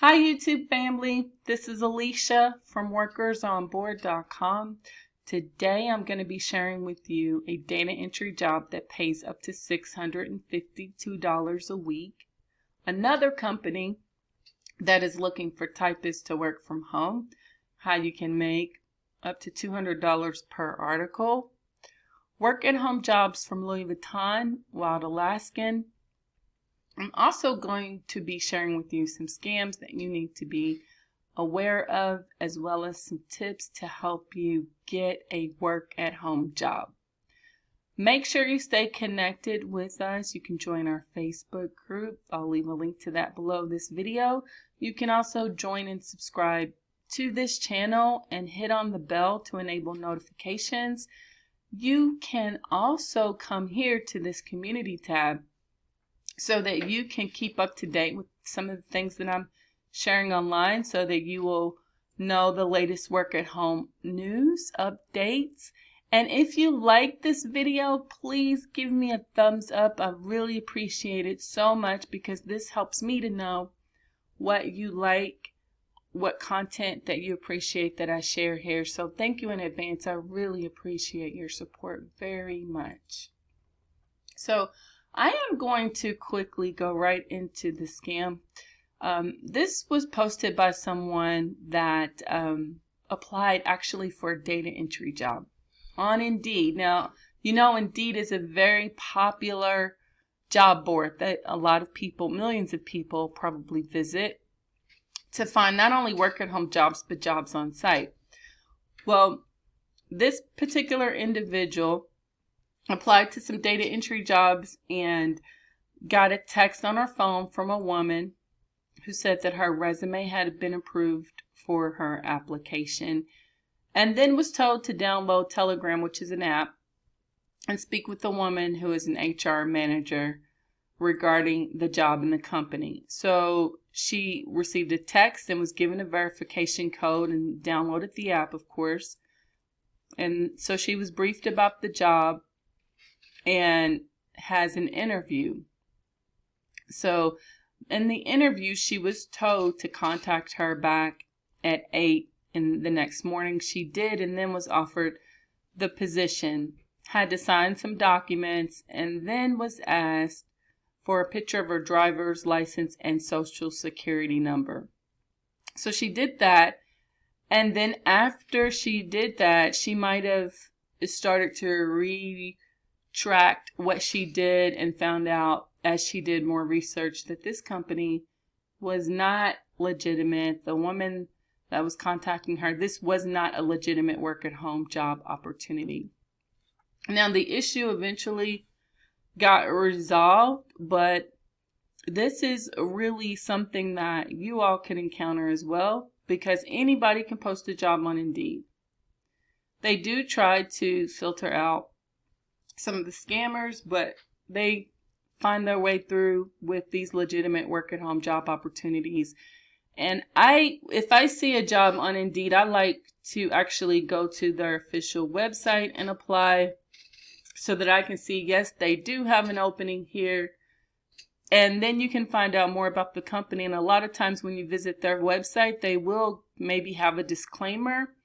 Hi YouTube family, this is Alicia from workersonboard.com. Today I'm going to be sharing with you a data entry job that pays up to $652 a week. Another company that is looking for typists to work from home, how you can make up to $200 per article. Work at home jobs from Louis Vuitton, Wild Alaskan. I'm also going to be sharing with you some scams that you need to be aware of, as well as some tips to help you get a work at home job. Make sure you stay connected with us. You can join our Facebook group. I'll leave a link to that below this video. You can also join and subscribe to this channel and hit on the bell to enable notifications. You can also come here to this community tab so that you can keep up to date with some of the things that I'm sharing online, so that you will know the latest work at home news, updates. And if you like this video, please give me a thumbs up. I really appreciate it so much, because this helps me to know what you like, what content that you appreciate that I share here. So thank you in advance. I really appreciate your support very much. So I am going to quickly go right into the scam. This was posted by someone that applied actually for a data entry job on Indeed. Now, you know, Indeed is a very popular job board that a lot of people, millions of people probably visit to find not only work at home jobs, but jobs on site. Well, this particular individual applied to some data entry jobs and got a text on her phone from a woman who said that her resume had been approved for her application, and then was told to download Telegram, which is an app, and speak with the woman who is an HR manager regarding the job in the company. So she received a text and was given a verification code and downloaded the app, of course. And so she was briefed about the job and has an interview. So in the interview, she was told to contact her back at 8 in the next morning. She did, and then was offered the position, had to sign some documents, and then was asked for a picture of her driver's license and social security number. So she did that, and then after she did that, she might have started to retract what she did and found out, as she did more research, that this company was not legitimate. The woman that was contacting her, this was not a legitimate work at home job opportunity. Now, the issue eventually got resolved, but this is really something that you all can encounter as well, because anybody can post a job on Indeed. They do try to filter out some of the scammers, but they find their way through with these legitimate work at home job opportunities. And if I see a job on Indeed, I like to actually go to their official website and apply, so that I can see, yes, they do have an opening here. And then you can find out more about the company. And a lot of times when you visit their website, they will maybe have a disclaimer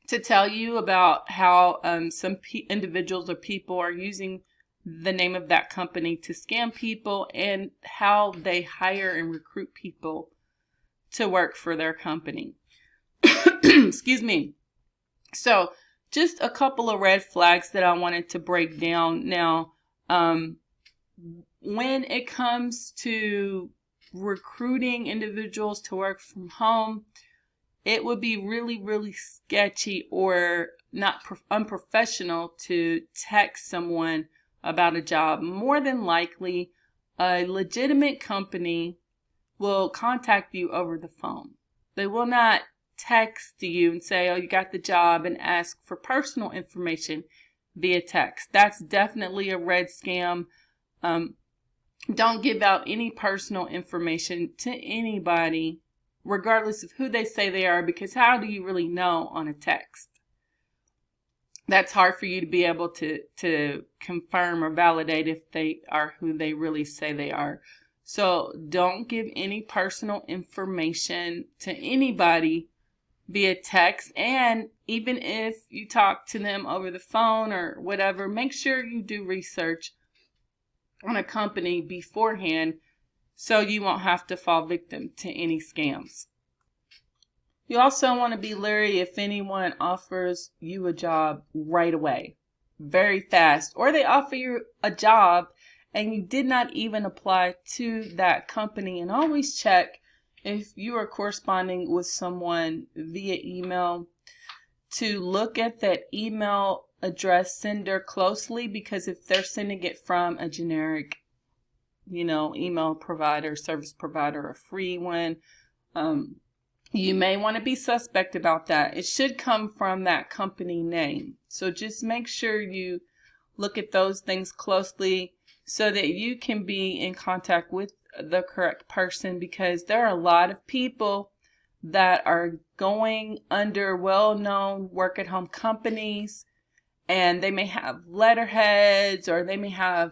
to tell you about how some individuals or people are using the name of that company to scam people, and how they hire and recruit people to work for their company. Excuse me. So just a couple of red flags that I wanted to break down. Now, when it comes to recruiting individuals to work from home, it would be really, really sketchy or not unprofessional to text someone about a job. More than likely, a legitimate company will contact you over the phone. They will not text you and say, oh, you got the job, and ask for personal information via text. That's definitely a red scam. Don't give out any personal information to anybody, regardless of who they say they are, because how do you really know on a text? That's hard for you to be able to confirm or validate if they are who they really say they are. So don't give any personal information to anybody via text. And even if you talk to them over the phone or whatever, make sure you do research on a company beforehand so you won't have to fall victim to any scams. You also want to be leery if anyone offers you a job right away, very fast, or they offer you a job and you did not even apply to that company. And always check if you are corresponding with someone via email to look at that email address sender closely, because if they're sending it from a generic, email provider, service provider, a free one, you may want to be suspect about that. It should come from that company name. So just make sure you look at those things closely so that you can be in contact with the correct person, because there are a lot of people that are going under well-known work-at-home companies, and they may have letterheads or they may have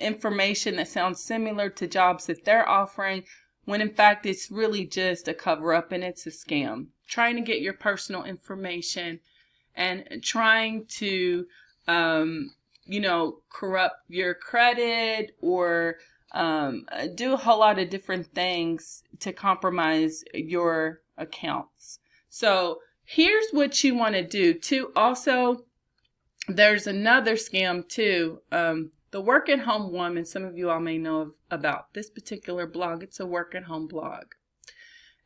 information that sounds similar to jobs that they're offering, when in fact it's really just a cover-up and it's a scam. Trying to get your personal information and trying to, corrupt your credit or do a whole lot of different things to compromise your accounts. So here's what you want to do too. Also, there's another scam too. The Work at Home Woman, some of you all may know about this particular blog. It's a work at home blog.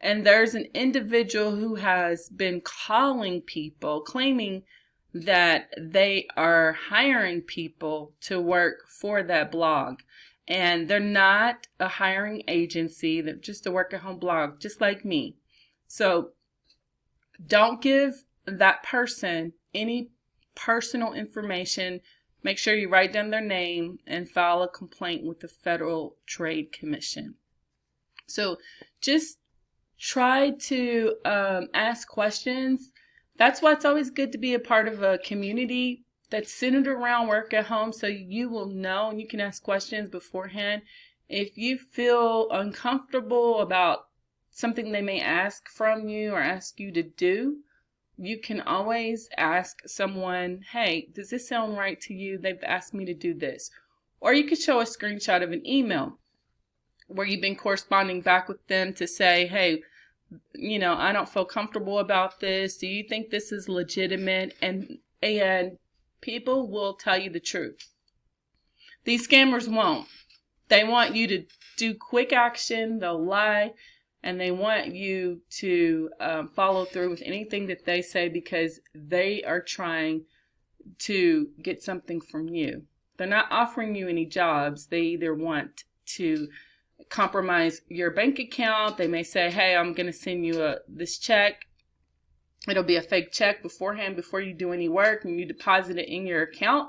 And there's an individual who has been calling people, claiming that they are hiring people to work for that blog. And they're not a hiring agency. They're just a work at home blog, just like me. So don't give that person any personal information. Make sure you write down their name and file a complaint with the Federal Trade Commission. So just try to ask questions. That's why it's always good to be a part of a community that's centered around work at home, so you will know and you can ask questions beforehand. If you feel uncomfortable about something they may ask from you or ask you to do, you can always ask someone, hey, does this sound right to you? They've asked me to do this. Or you could show a screenshot of an email where you've been corresponding back with them to say, hey, I don't feel comfortable about this. Do you think this is legitimate? And people will tell you the truth. These scammers won't. They want you to do quick action. They'll lie. And they want you to follow through with anything that they say, because they are trying to get something from you. They're not offering you any jobs. They either want to compromise your bank account. They may say, hey, I'm going to send you this check. It'll be a fake check beforehand before you do any work, and you deposit it in your account.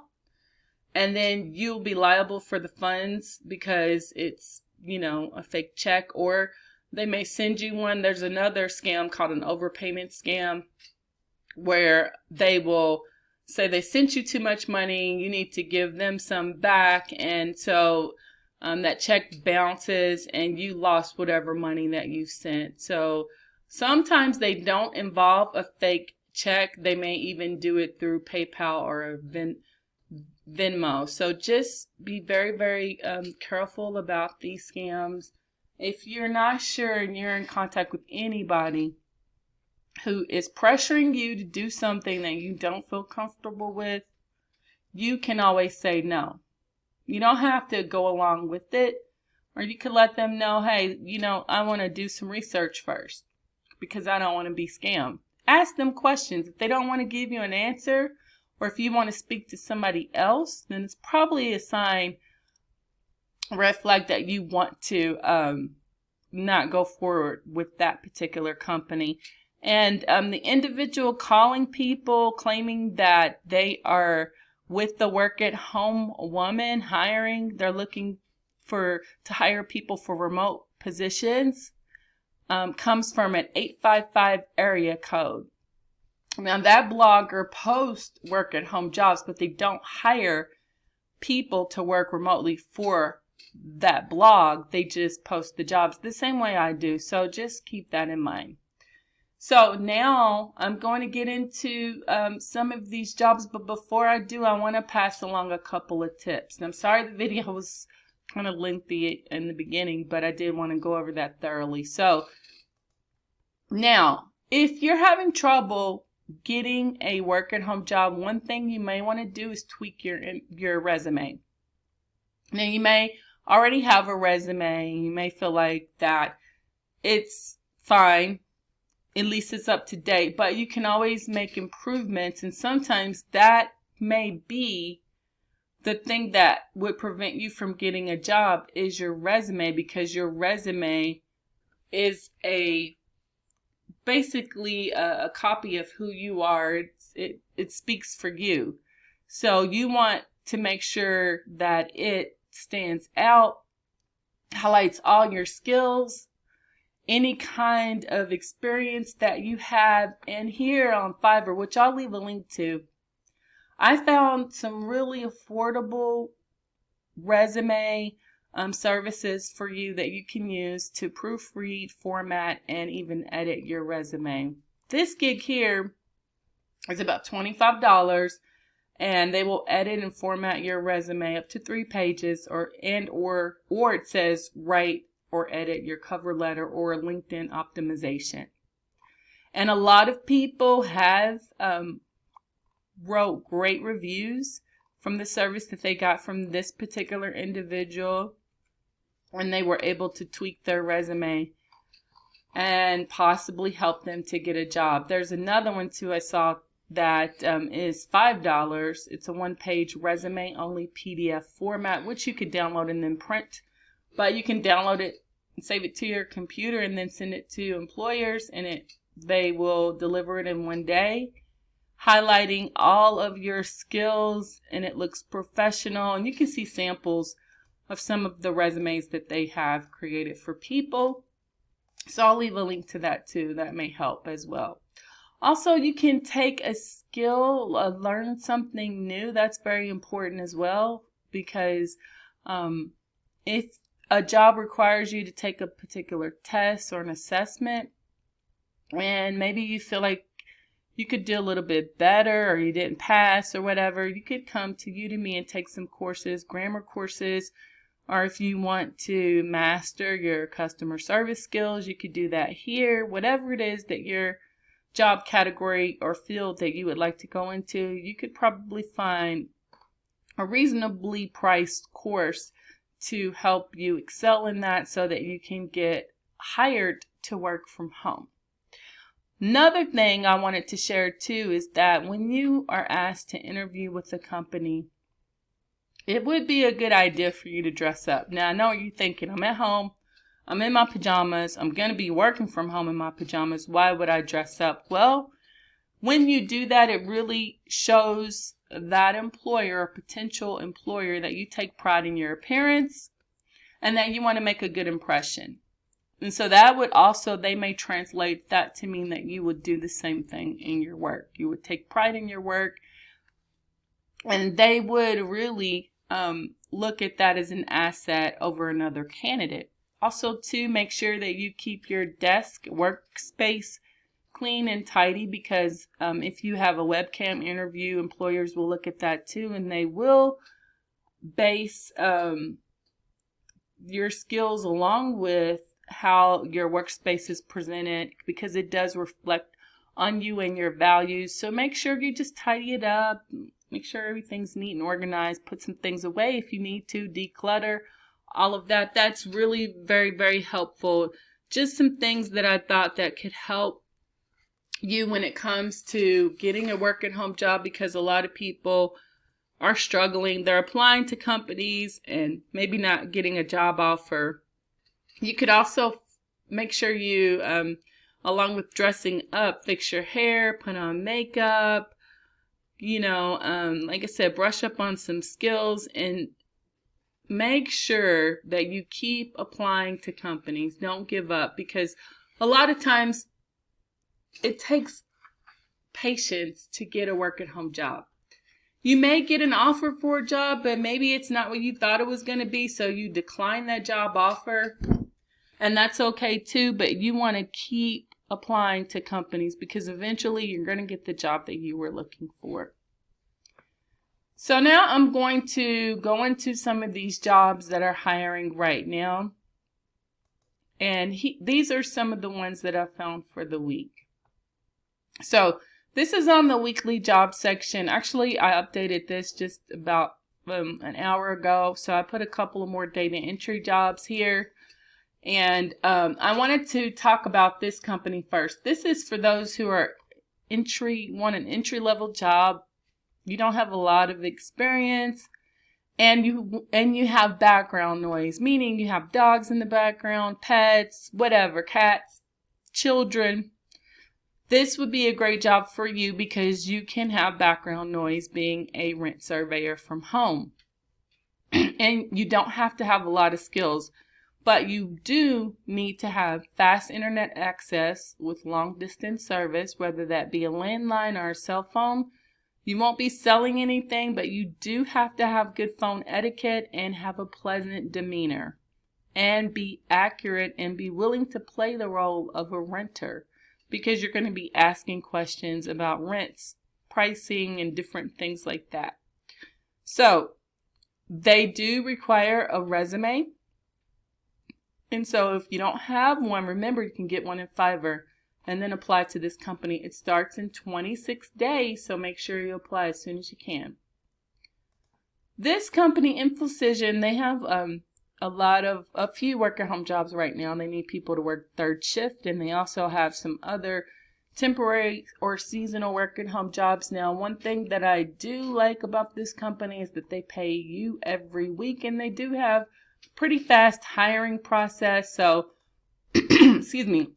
And then you'll be liable for the funds because it's, a fake check. Or they may send you one. There's another scam called an overpayment scam, where they will say they sent you too much money, you need to give them some back, and so that check bounces and you lost whatever money that you sent. So sometimes they don't involve a fake check. They may even do it through PayPal or Venmo. So just be very, very careful about these scams. If you're not sure and you're in contact with anybody who is pressuring you to do something that you don't feel comfortable with, you can always say no. You don't have to go along with it, or you could let them know, hey, I want to do some research first because I don't want to be scammed. Ask them questions. If they don't want to give you an answer, or if you want to speak to somebody else, then it's probably a sign, a red flag, that you want to not go forward with that particular company. And the individual calling people, claiming that they are with the Work at Home Woman hiring, they're looking to hire people for remote positions, comes from an 855 area code. Now that blogger posts work at home jobs, but they don't hire people to work remotely for that blog. They just post the jobs the same way I do. So just keep that in mind. So now I'm going to get into some of these jobs, but before I do, I want to pass along a couple of tips. And I'm sorry the video was kind of lengthy in the beginning, but I did want to go over that thoroughly. So now, if you're having trouble getting a work-at-home job, one thing you may want to do is tweak your resume. Now, you may already have a resume. You may feel like that it's fine. At least it's up to date, but you can always make improvements, and sometimes that may be the thing that would prevent you from getting a job is your resume, because your resume is basically a copy of who you are. It speaks for you. So you want to make sure that it stands out, highlights all your skills, any kind of experience that you have. And here on Fiverr, which I'll leave a link to, I found some really affordable resume services for you that you can use to proofread, format, and even edit your resume. This gig here is about $25, and they will edit and format your resume up to 3 pages, or it says write or edit your cover letter or LinkedIn optimization. And a lot of people have wrote great reviews from the service that they got from this particular individual, and they were able to tweak their resume and possibly help them to get a job. There's another one too I saw that is $5. It's a 1-page resume only PDF format, which you could download and then print. But you can download it and save it to your computer and then send it to employers, and they will deliver it in 1 day, highlighting all of your skills, and it looks professional. And you can see samples of some of the resumes that they have created for people. So I'll leave a link to that too. That may help as well. Also, you can take a skill, learn something new. That's very important as well, because if a job requires you to take a particular test or an assessment, and maybe you feel like you could do a little bit better, or you didn't pass or whatever, you could come to Udemy and take some courses, grammar courses, or if you want to master your customer service skills, you could do that here. Whatever it is that your job category or field that you would like to go into, you could probably find a reasonably priced course to help you excel in that so that you can get hired to work from home. Another thing I wanted to share too is that when you are asked to interview with a company, it would be a good idea for you to dress up. Now, I know what you're thinking. I'm at home. I'm in my pajamas. I'm going to be working from home in my pajamas. Why would I dress up? Well, when you do that, it really shows that employer or potential employer that you take pride in your appearance and that you want to make a good impression. And so that would also, they may translate that to mean that you would do the same thing in your work. You would take pride in your work, and they would really look at that as an asset over another candidate. Also, to make sure that you keep your desk workspace clean and tidy, because if you have a webcam interview, employers will look at that too, and they will base your skills along with how your workspace is presented, because it does reflect on you and your values. So make sure you just tidy it up, make sure everything's neat and organized, put some things away if you need to, declutter, all of that. That's really very, very helpful. Just some things that I thought that could help you when it comes to getting a work at home job, because a lot of people are struggling. They're applying to companies and maybe not getting a job offer. You could also make sure you, along with dressing up, fix your hair, put on makeup, like I said, brush up on some skills, and make sure that you keep applying to companies. Don't give up, because a lot of times it takes patience to get a work at home job. You may get an offer for a job, but maybe it's not what you thought it was going to be, so you decline that job offer. And that's okay too, but you want to keep applying to companies because eventually you're going to get the job that you were looking for. So now I'm going to go into some of these jobs that are hiring right now. And these are some of the ones that I found for the week. So this is on the weekly job section. Actually, I updated this just about an hour ago. So I put a couple of more data entry jobs here. And I wanted to talk about this company first. This is for those who are want an entry-level job. You don't have a lot of experience, and you have background noise, meaning you have dogs in the background, pets, whatever, cats, children. This would be a great job for you because you can have background noise being a rent surveyor from home. And you don't have to have a lot of skills, but you do need to have fast internet access with long distance service, whether that be a landline or a cell phone. You won't be selling anything, but you do have to have good phone etiquette and have a pleasant demeanor and be accurate and be willing to play the role of a renter because you're going to be asking questions about rents, pricing, and different things like that. So they do require a resume. And so if you don't have one, remember you can get one in Fiverr and then apply to this company. It starts in 26 days, so make sure you apply as soon as you can. This company, Infocision, they have a few work-at-home jobs right now. They need people to work third shift, and they also have some other temporary or seasonal work-at-home jobs. Now, one thing that I do like about this company is that they pay you every week, and they do have pretty fast hiring process. So, excuse me.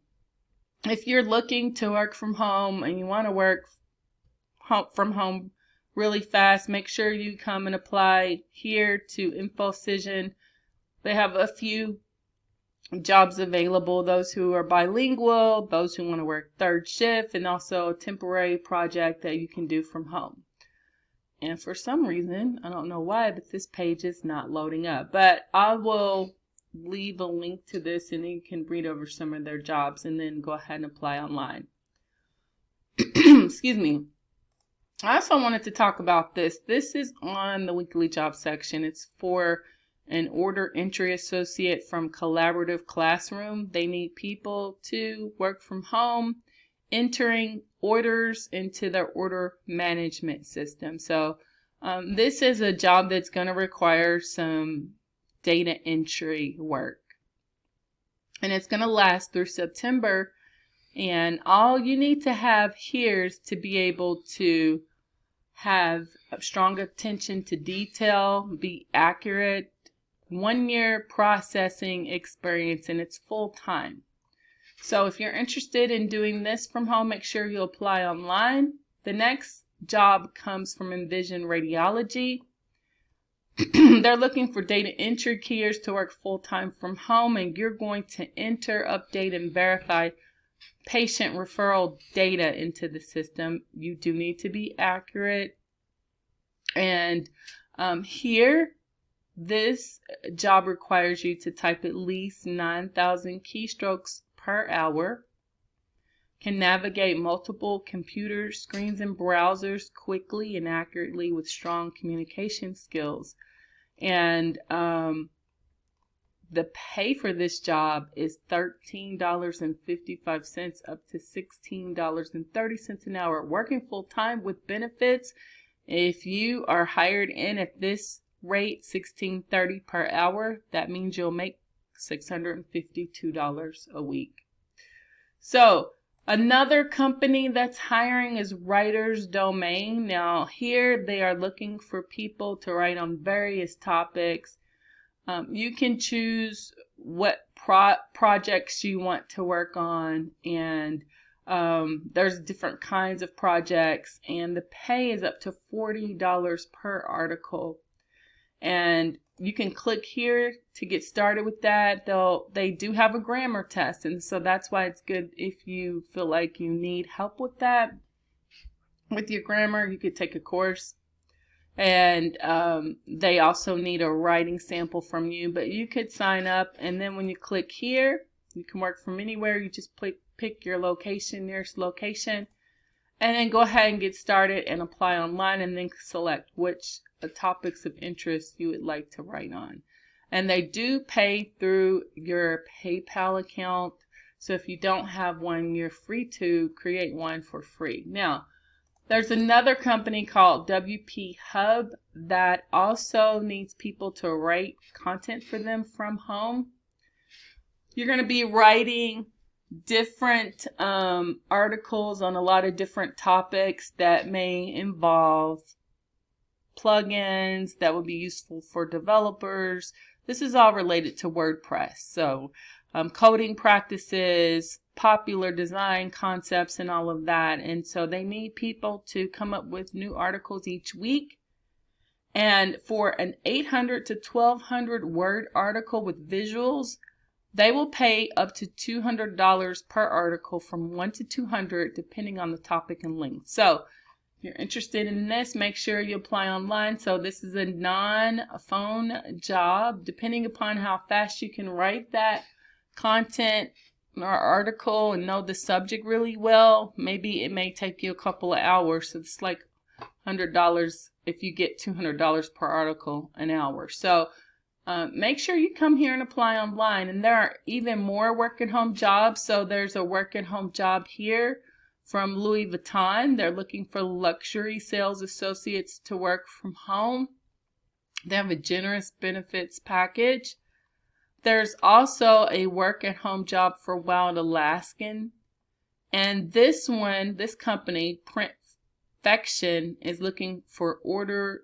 If you're looking to work from home and you want to work from home really fast, make sure you come and apply here to Infocision. They have a few jobs available, those who are bilingual, those who want to work third shift, and also a temporary project that you can do from home. And for some reason, I don't know why, but this page is not loading up. But I will leave a link to this and you can read over some of their jobs and then go ahead and apply online. Excuse me. I also wanted to talk about this. This is on the weekly job section. It's for an order entry associate from Collaborative Classroom. They need people to work from home, entering orders into their order management system. So this is a job that's going to require some data entry work. And it's going to last through September. And all you need to have here is to be able to have a strong attention to detail, be accurate, 1 year processing experience, and it's full time. So if you're interested in doing this from home, make sure you apply online. The next job comes from Envision Radiology. They're looking for data entry keyers to work full-time from home, and you're going to enter, update, and verify patient referral data into the system. You do need to be accurate. And here, this job requires you to type at least 9,000 keystrokes per hour, can navigate multiple computer screens and browsers quickly and accurately with strong communication skills. And the pay for this job is $13.55 up to $16.30 an hour. Working full time with benefits. If you are hired in at this rate, $16.30 per hour, that means you'll make $652 a week. So another company that's hiring is Writer's Domain. Now here they are looking for people to write on various topics. You can choose what projects you want to work on, and there's different kinds of projects, and the pay is up to $40 per article. And you can click here to get started with that. They do have a grammar test, and so that's why it's good if you feel like you need help with that. With your grammar, you could take a course. And they also need a writing sample from you, but you could sign up, and then when you click here, you can work from anywhere. You just pick your location, nearest location, and then go ahead and get started and apply online, and then select which topics of interest you would like to write on. And they do pay through your PayPal account, so if you don't have one, you're free to create one for free. Now, there's another company called WP Hub that also needs people to write content for them from home. You're going to be writing different articles on a lot of different topics that may involve plugins that would be useful for developers. This is all related to WordPress. So coding practices, popular design concepts, and all of that. And so they need people to come up with new articles each week. And for an 800 to 1200 word article with visuals, they will pay up to $200 per article, from 1 to 200 depending on the topic and length. So if you're interested in this, make sure you apply online. So this is a non-phone job. Depending upon how fast you can write that content or article and know the subject really well, maybe it may take you a couple of hours. So it's like $100 if you get $200 per article an hour. So make sure you come here and apply online. And there are even more work at home jobs. So there's a work at home job here from Louis Vuitton. They're looking for luxury sales associates to work from home. They have a generous benefits package. There's also a work at home job for Wild Alaskan. And this company, Printfection, is looking for order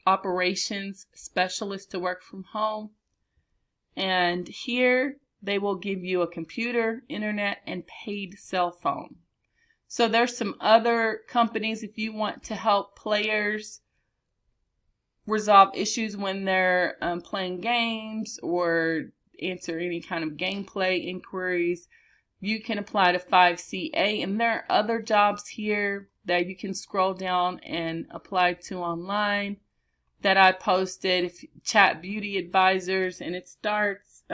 operations specialist to work from home. And here they will give you a computer, internet, and paid cell phone. So there's some other companies if you want to help players resolve issues when they're playing games or answer any kind of gameplay inquiries. You can apply to 5CA, and there are other jobs here that you can scroll down and apply to online that I posted. Chat Beauty Advisors, and it starts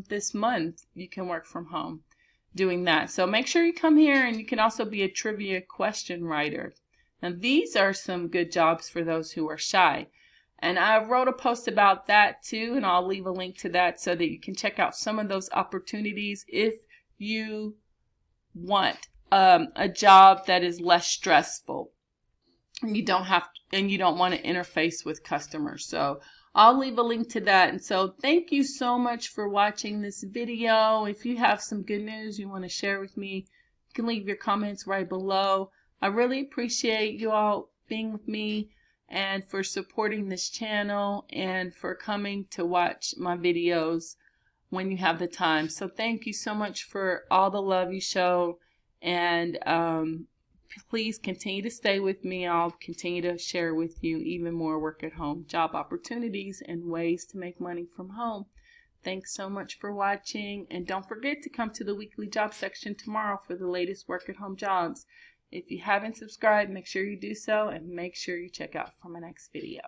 this month. You can work from home doing that. So make sure you come here, and you can also be a trivia question writer. Now these are some good jobs for those who are shy. And I wrote a post about that too, and I'll leave a link to that so that you can check out some of those opportunities if you want a job that is less stressful. And you don't want to interface with customers. So I'll leave a link to that. And so thank you so much for watching this video. If you have some good news you want to share with me, you can leave your comments right below. I really appreciate you all being with me and for supporting this channel and for coming to watch my videos when you have the time. So thank you so much for all the love you show, and please continue to stay with me. I'll continue to share with you even more work at home job opportunities and ways to make money from home. Thanks so much for watching, and don't forget to come to the weekly job section tomorrow for the latest work at home jobs. If you haven't subscribed, make sure you do so, and make sure you check out for my next video.